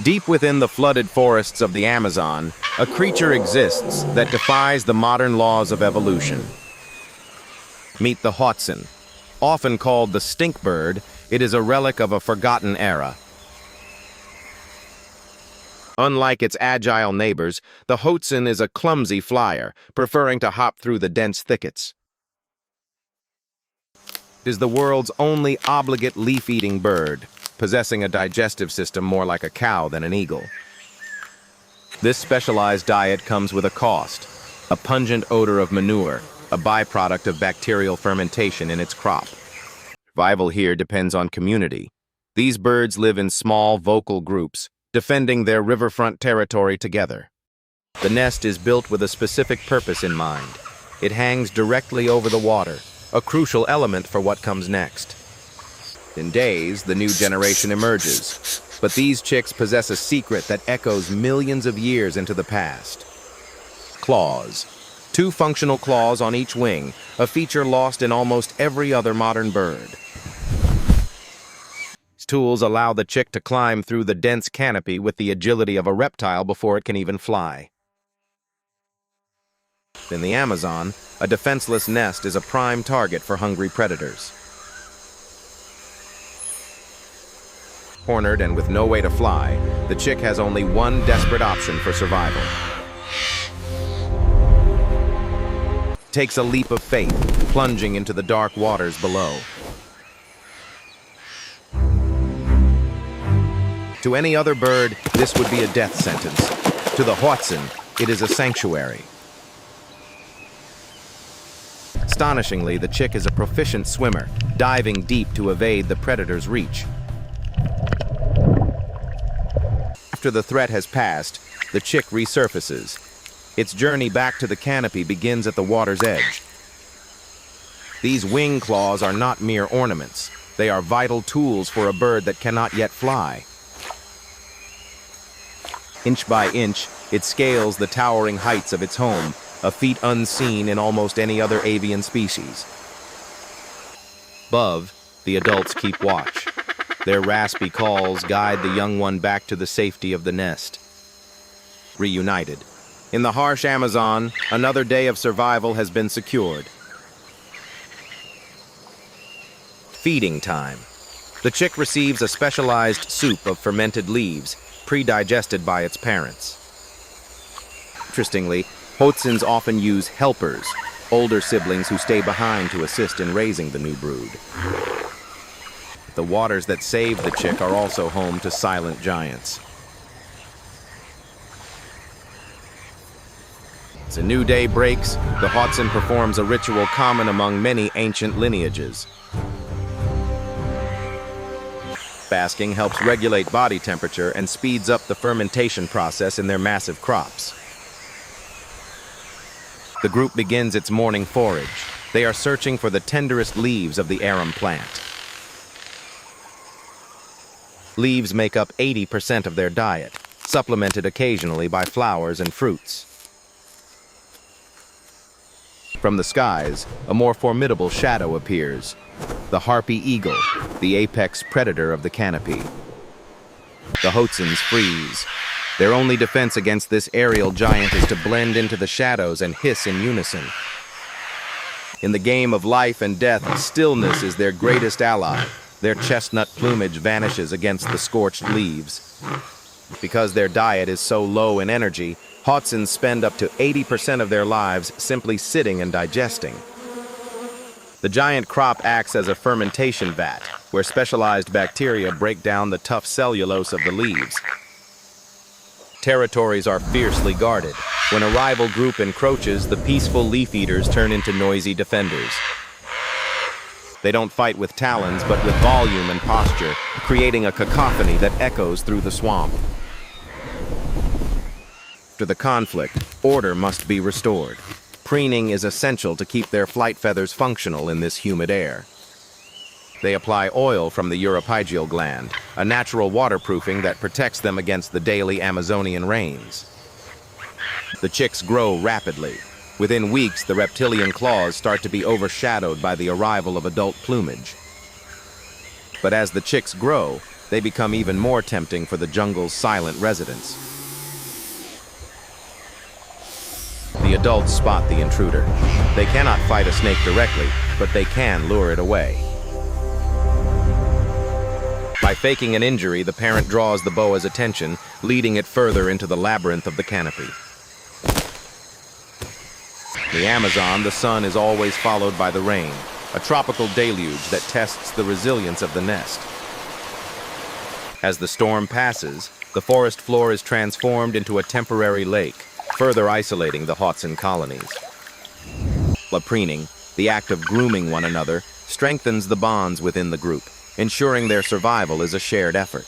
Deep within the flooded forests of the Amazon, a creature exists that defies the modern laws of evolution. Meet the Hoatzin. Often called the stink bird, it is a relic of a forgotten era. Unlike its agile neighbors, the Hoatzin is a clumsy flyer, preferring to hop through the dense thickets. It is the world's only obligate leaf-eating bird, possessing a digestive system more like a cow than an eagle. This specialized diet comes with a cost: a pungent odor of manure, a byproduct of bacterial fermentation in its crop. Survival here depends on community. These birds live in small, vocal groups, defending their riverfront territory together. The nest is built with a specific purpose in mind. It hangs directly over the water, a crucial element for what comes next. In days, the new generation emerges, but these chicks possess a secret that echoes millions of years into the past. Claws. 2 functional claws on each wing, a feature lost in almost every other modern bird. These tools allow the chick to climb through the dense canopy with the agility of a reptile before it can even fly. In the Amazon, a defenseless nest is a prime target for hungry predators. Cornered and with no way to fly, the chick has only one desperate option for survival. Takes a leap of faith, plunging into the dark waters below. To any other bird, this would be a death sentence. To the Hoatzin, it is a sanctuary. Astonishingly, the chick is a proficient swimmer, diving deep to evade the predator's reach. After the threat has passed, the chick resurfaces. Its journey back to the canopy begins at the water's edge. These wing claws are not mere ornaments. They are vital tools for a bird that cannot yet fly. Inch by inch, it scales the towering heights of its home, a feat unseen in almost any other avian species. Above, the adults keep watch. Their raspy calls guide the young one back to the safety of the nest. Reunited. In the harsh Amazon, another day of survival has been secured. Feeding time. The chick receives a specialized soup of fermented leaves, pre-digested by its parents. Interestingly, Hoatzins often use helpers, older siblings who stay behind to assist in raising the new brood. The waters that save the chick are also home to silent giants. As a new day breaks, the Hoatzin performs a ritual common among many ancient lineages. Fasting helps regulate body temperature and speeds up the fermentation process in their massive crops. The group begins its morning forage. They are searching for the tenderest leaves of the arum plant. Leaves make up 80% of their diet, supplemented occasionally by flowers and fruits. From the skies, a more formidable shadow appears. The harpy eagle, the apex predator of the canopy. The Hoatzins freeze. Their only defense against this aerial giant is to blend into the shadows and hiss in unison. In the game of life and death, stillness is their greatest ally. Their chestnut plumage vanishes against the scorched leaves. Because their diet is so low in energy, Hoatzins spend up to 80% of their lives simply sitting and digesting. The giant crop acts as a fermentation vat, where specialized bacteria break down the tough cellulose of the leaves. Territories are fiercely guarded. When a rival group encroaches, the peaceful leaf eaters turn into noisy defenders. They don't fight with talons, but with volume and posture, creating a cacophony that echoes through the swamp. After the conflict, order must be restored. Preening is essential to keep their flight feathers functional in this humid air. They apply oil from the uropygeal gland, a natural waterproofing that protects them against the daily Amazonian rains. The chicks grow rapidly. Within weeks, the reptilian claws start to be overshadowed by the arrival of adult plumage. But as the chicks grow, they become even more tempting for the jungle's silent residents. The adults spot the intruder. They cannot fight a snake directly, but they can lure it away. By faking an injury, the parent draws the boa's attention, leading it further into the labyrinth of the canopy. The Amazon, the sun is always followed by the rain, a tropical deluge that tests the resilience of the nest. As the storm passes, the forest floor is transformed into a temporary lake, further isolating the Hoatzin colonies. Preening, the act of grooming one another, strengthens the bonds within the group, ensuring their survival is a shared effort.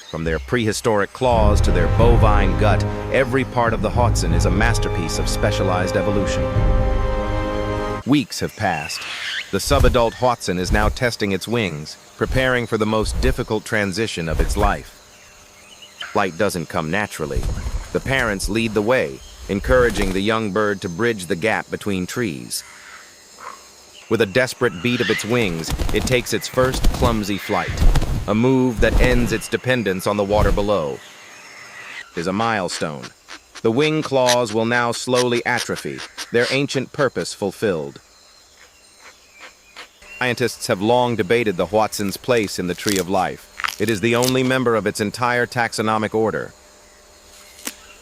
From their prehistoric claws to their bovine gut, every part of the Hoatzin is a masterpiece of specialized evolution. Weeks have passed. The subadult Hoatzin is now testing its wings, preparing for the most difficult transition of its life. Flight doesn't come naturally. The parents lead the way, encouraging the young bird to bridge the gap between trees. With a desperate beat of its wings, it takes its first clumsy flight, a move that ends its dependence on the water below. It is a milestone. The wing claws will now slowly atrophy, their ancient purpose fulfilled. Scientists have long debated the Hoatzin's place in the Tree of Life. It is the only member of its entire taxonomic order.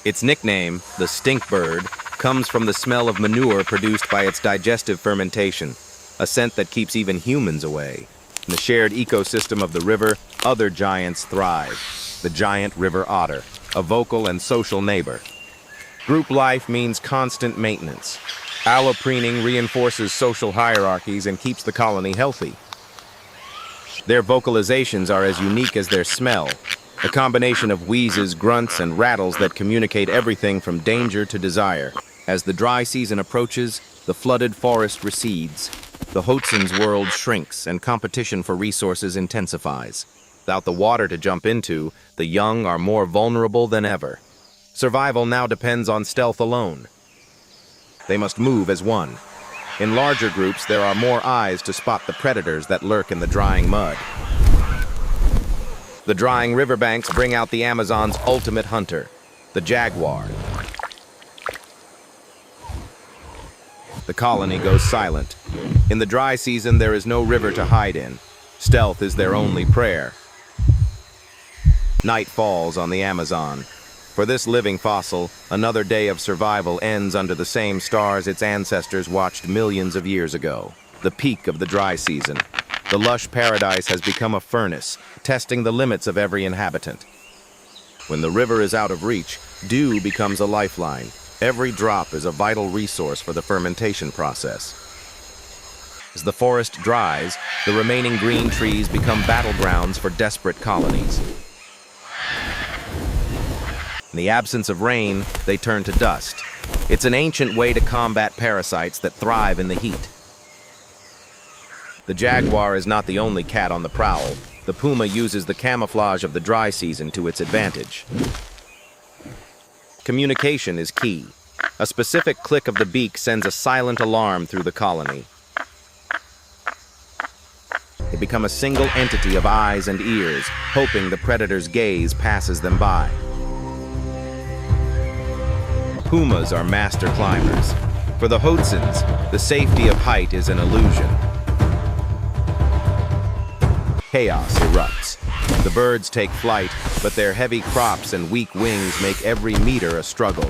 Its nickname, the stink bird, comes from the smell of manure produced by its digestive fermentation, a scent that keeps even humans away. In the shared ecosystem of the river, other giants thrive. The giant river otter, a vocal and social neighbor. Group life means constant maintenance. Allopreening reinforces social hierarchies and keeps the colony healthy. Their vocalizations are as unique as their smell, a combination of wheezes, grunts, and rattles that communicate everything from danger to desire. As the dry season approaches, the flooded forest recedes. The Hoatzin's world shrinks and competition for resources intensifies. Without the water to jump into, the young are more vulnerable than ever. Survival now depends on stealth alone. They must move as one. In larger groups, there are more eyes to spot the predators that lurk in the drying mud. The drying riverbanks bring out the Amazon's ultimate hunter, the jaguar. The colony goes silent. In the dry season, there is no river to hide in. Stealth is their only prayer. Night falls on the Amazon. For this living fossil, another day of survival ends under the same stars its ancestors watched millions of years ago. The peak of the dry season. The lush paradise has become a furnace, testing the limits of every inhabitant. When the river is out of reach, dew becomes a lifeline. Every drop is a vital resource for the fermentation process. As the forest dries, the remaining green trees become battlegrounds for desperate colonies. In the absence of rain, they turn to dust. It's an ancient way to combat parasites that thrive in the heat. The jaguar is not the only cat on the prowl. The puma uses the camouflage of the dry season to its advantage. Communication is key. A specific click of the beak sends a silent alarm through the colony. They become a single entity of eyes and ears, hoping the predator's gaze passes them by. Pumas are master climbers. For the Hoatzins, the safety of height is an illusion. Chaos erupts. The birds take flight, but their heavy crops and weak wings make every meter a struggle.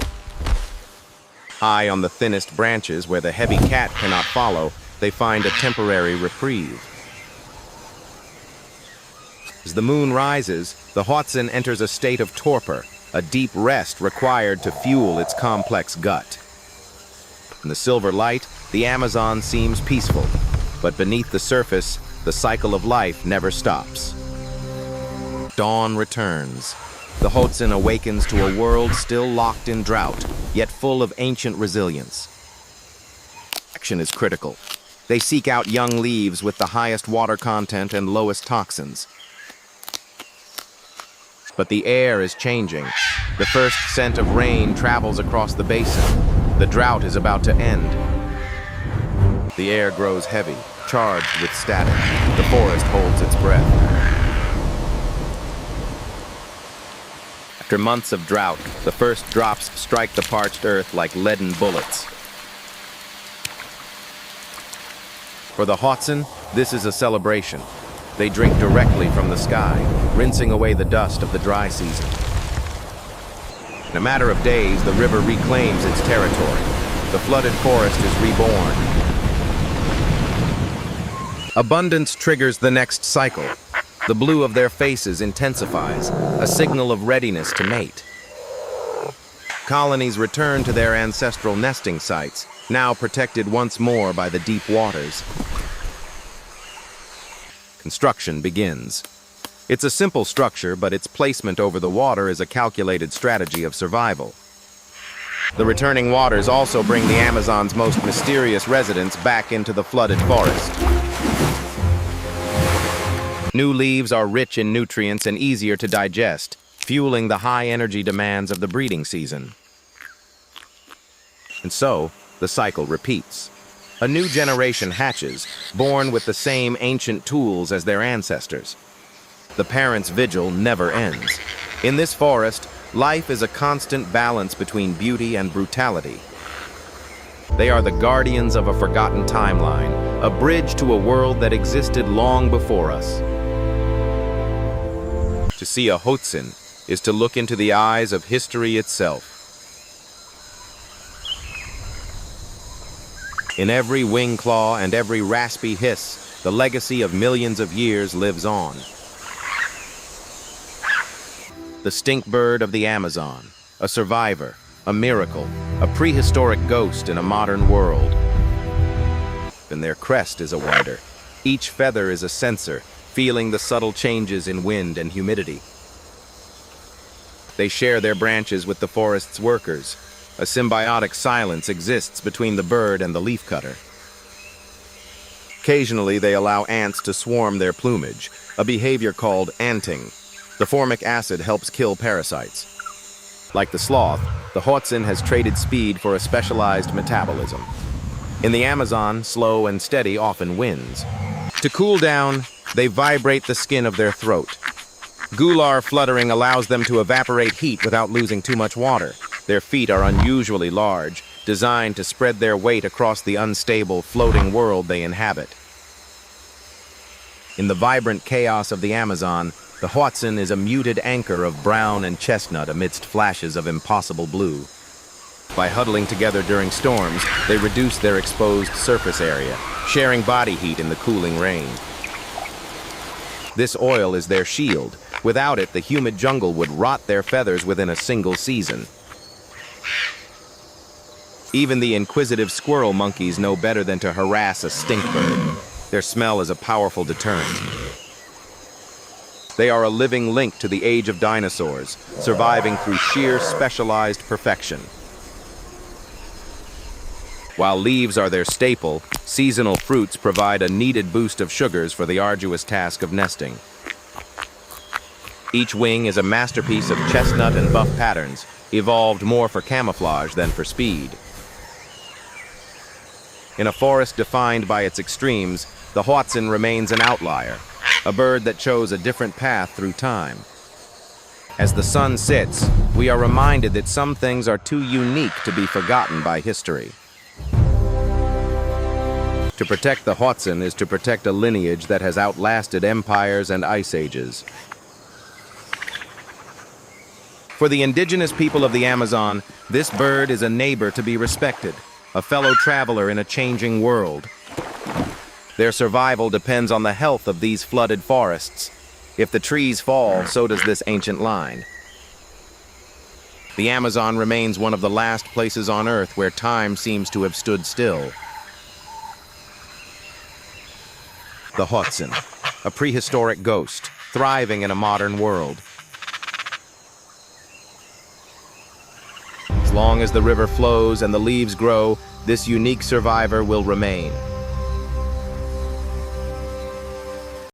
High on the thinnest branches, where the heavy cat cannot follow, they find a temporary reprieve. As the moon rises, the Hoatzin enters a state of torpor, a deep rest required to fuel its complex gut. In the silver light, the Amazon seems peaceful, but beneath the surface, the cycle of life never stops. Dawn returns. The Hoatzin awakens to a world still locked in drought, yet full of ancient resilience. Action is critical. They seek out young leaves with the highest water content and lowest toxins. But the air is changing. The first scent of rain travels across the basin. The drought is about to end. The air grows heavy, charged with static. The forest holds its breath. After months of drought, the first drops strike the parched earth like leaden bullets. For the Hoatzin, this is a celebration. They drink directly from the sky, rinsing away the dust of the dry season. In a matter of days, the river reclaims its territory. The flooded forest is reborn. Abundance triggers the next cycle. The blue of their faces intensifies, a signal of readiness to mate. Colonies return to their ancestral nesting sites, now protected once more by the deep waters. Construction begins. It's a simple structure, but its placement over the water is a calculated strategy of survival. The returning waters also bring the Amazon's most mysterious residents back into the flooded forest. New leaves are rich in nutrients and easier to digest, fueling the high-energy demands of the breeding season. And so, the cycle repeats. A new generation hatches, born with the same ancient tools as their ancestors. The parents' vigil never ends. In this forest, life is a constant balance between beauty and brutality. They are the guardians of a forgotten timeline, a bridge to a world that existed long before us. To see a Hoatzin is to look into the eyes of history itself. In every wing claw and every raspy hiss, the legacy of millions of years lives on. The stink bird of the Amazon, a survivor, a miracle, a prehistoric ghost in a modern world. And their crest is a wonder. Each feather is a sensor, feeling the subtle changes in wind and humidity. They share their branches with the forest's workers. A symbiotic silence exists between the bird and the leafcutter. Occasionally, they allow ants to swarm their plumage, a behavior called anting. The formic acid helps kill parasites. Like the sloth, the Hoatzin has traded speed for a specialized metabolism. In the Amazon, slow and steady often wins. To cool down, they vibrate the skin of their throat. Gular fluttering allows them to evaporate heat without losing too much water. Their feet are unusually large, designed to spread their weight across the unstable, floating world they inhabit. In the vibrant chaos of the Amazon, the Hoatzin is a muted anchor of brown and chestnut amidst flashes of impossible blue. By huddling together during storms, they reduce their exposed surface area, sharing body heat in the cooling rain. This oil is their shield. Without it, the humid jungle would rot their feathers within a single season. Even the inquisitive squirrel monkeys know better than to harass a stink bird. Their smell is a powerful deterrent. They are a living link to the age of dinosaurs, surviving through sheer specialized perfection. While leaves are their staple, seasonal fruits provide a needed boost of sugars for the arduous task of nesting. Each wing is a masterpiece of chestnut and buff patterns, evolved more for camouflage than for speed. In a forest defined by its extremes, the Hoatzin remains an outlier, a bird that chose a different path through time. As the sun sits, we are reminded that some things are too unique to be forgotten by history. To protect the Hoatzin is to protect a lineage that has outlasted empires and ice ages. For the indigenous people of the Amazon, this bird is a neighbor to be respected, a fellow traveler in a changing world. Their survival depends on the health of these flooded forests. If the trees fall, so does this ancient line. The Amazon remains one of the last places on Earth where time seems to have stood still. The Hoatzin, a prehistoric ghost, thriving in a modern world. As long as the river flows and the leaves grow, this unique survivor will remain.